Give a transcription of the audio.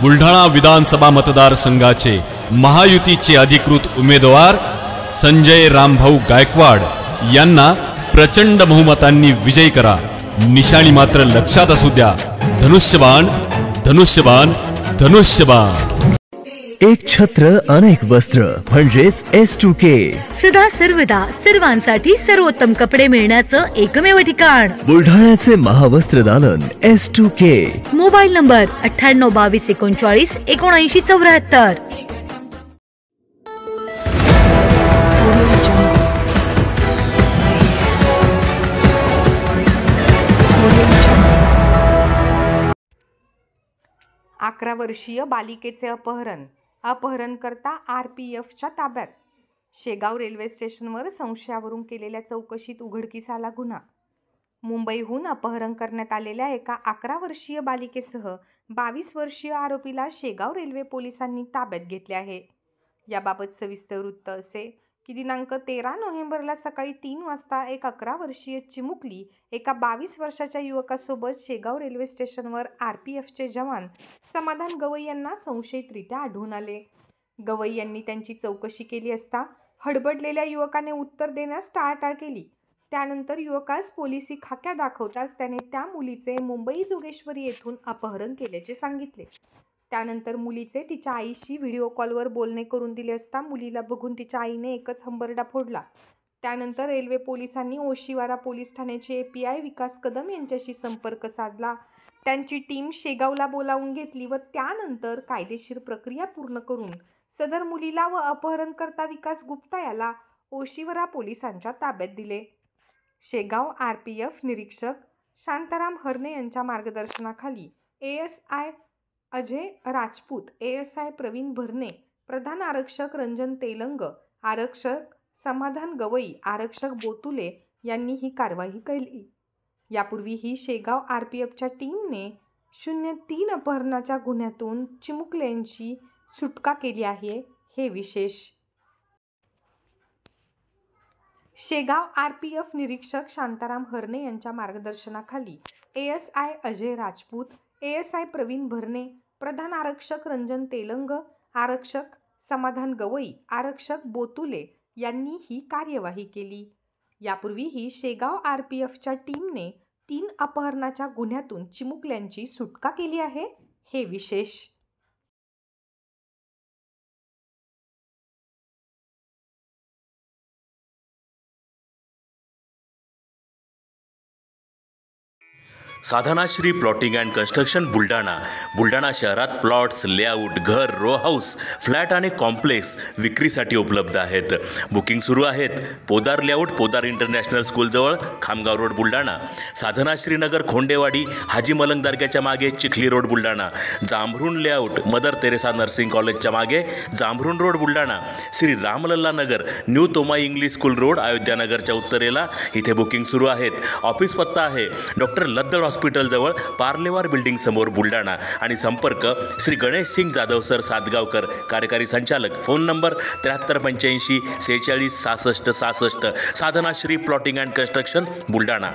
बुलढाणा विधानसभा मतदारसंघाचे महायुतीचे अधिकृत उमेदवार संजय रामभाऊ गायकवाड यांना प्रचंड बहुमतांनी विजयी करा। निशाणी मात्र लक्षात असू द्या, धनुष्यबाण धनुष्यबाण धनुष्यबाण। एक छत्र अनेक वस्त्र म्हणजेच S2K। सदा सर्वदा सर्वांसाठी सर्वोत्तम कपडे मिळण्याचं एकमेव ठिकाण बुलढाण्याचे महावस्त्र दालन S2K। Mobile number 98 22 39 79 74। अकरा वर्षीय बालिकेचे अपहरणकर्ता RPFच्या ताब्यात। शेगाव रेल्वे स्टेशनवर संशयावरून केलेल्या चौकशीत उघडकीस आला गुन्हा। मुंबईहून अपहरण करण्यात आलेल्या एका 11 वर्षीय बालिकेसह 22 वर्षीय आरोपीला शेगाव रेल्वे पोलिसांनी ताब्यात घेतले आहे। याबाबत सविस्तर वृत्त असे की दिनांक 13 नोव्हेंबरला सकाळी 3 वाजता एक 11 वर्षीय चिमुकली एका 22 वर्षाच्या युवकासोबत शेगाव रेल्वे स्टेशनवर RPFचे जवान समाधान गवई यांना संशयितरित्या आढळून आले। गवई यांनी त्यांची चौकशी केली असता हडबडलेल्या युवकाने उत्तर देण्यास टाळाटाळ केली। त्यानंतर युवकास पोलिसी खाक्या दाखवताच त्याने त्या मुलीचे मुंबई जोगेश्वरी येथून अपहरण केल्याचे सांगितले। त्यानंतर मुलीचे तिच्या आईशी व्हिडिओ कॉलवर बोलणे करून दिले असता मुलीला बघून तिच्या आईने एकच हंबरडा फोडला। त्यानंतर रेल्वे पोलिसांनी ओशिवारा पोलीस ठाण्याचे API विकास कदम यांच्याशी संपर्क साधला। त्यांची टीम शेगावला बोलावून घेतली व त्यानंतर कायदेशीर प्रक्रिया पूर्ण करून सदर मुलीला व अपहरणकर्ता विकास गुप्ता याला ओशिवरा पोलिसांच्या ताब्यात दिले। शेगाव RPF निरीक्षक शांताराम हरणे यांच्या मार्गदर्शनाखाली ASI अजय राजपूत, ASI प्रवीण भरणे, प्रधान आरक्षक रंजन तेलंग, आरक्षक समाधान गवई, आरक्षक बोतुले यांनी ही कारवाई केली। यापूर्वीही शेगाव RPFच्या टीमने 03 अपहरणाच्या गुन्ह्यातून चिमुकल्यांची सुटका केली आहे, हे विशेष। शेगाव RPF निरीक्षक शांताराम हरणे यांच्या मार्गदर्शनाखाली ASI अजय राजपूत, ASI प्रवीण भरणे, प्रधान आरक्षक रंजन तेलंग, आरक्षक समाधान गवई, आरक्षक बोतुले यांनी ही कार्यवाही केली। यापूर्वीही शेगाव RPFच्या टीमने 3 अपहरणाच्या गुन्ह्यातून चिमुकल्यांची सुटका केली आहे, हे विशेष। Sadhanashri plotting and construction Buldhana शहरात प्लॉट्स, लेआउट, घर, रो हाऊस, फ्लॅट आणि कॉम्प्लेक्स विक्रीसाठी उपलब्ध आहेत। बुकिंग सुरू आहेत। पोदार लेआउट, पोदार इंटरनॅशनल स्कूलजवळ, खामगाव रोड बुलढाणा। साधनाश्री नगर, खोंडेवाडी, हाजी मलंग दर्ग्याच्या मागे, Chikhli road Buldhana. Jambhrun layout, Mother Teresa nursing कॉलेजच्या मागे, Jambhrun road Buldhana. Shri Ramlalla Nagar, new Tomai English school road, अयोध्यानगरच्या उत्तरेला, इथे बुकिंग सुरू आहेत। ऑफिस पत्ता आहे डॉक्टर लद्दड हॉस्पिटल जवळ, पार्लेवार बिल्डिंग समोर बुलढाणा। आणि संपर्क श्री गणेश सिंग जाधव सर सातगावकर, कार्यकारी संचालक। Phone number 7385 46 66 66। Sadhanashri plotting and construction Buldhana.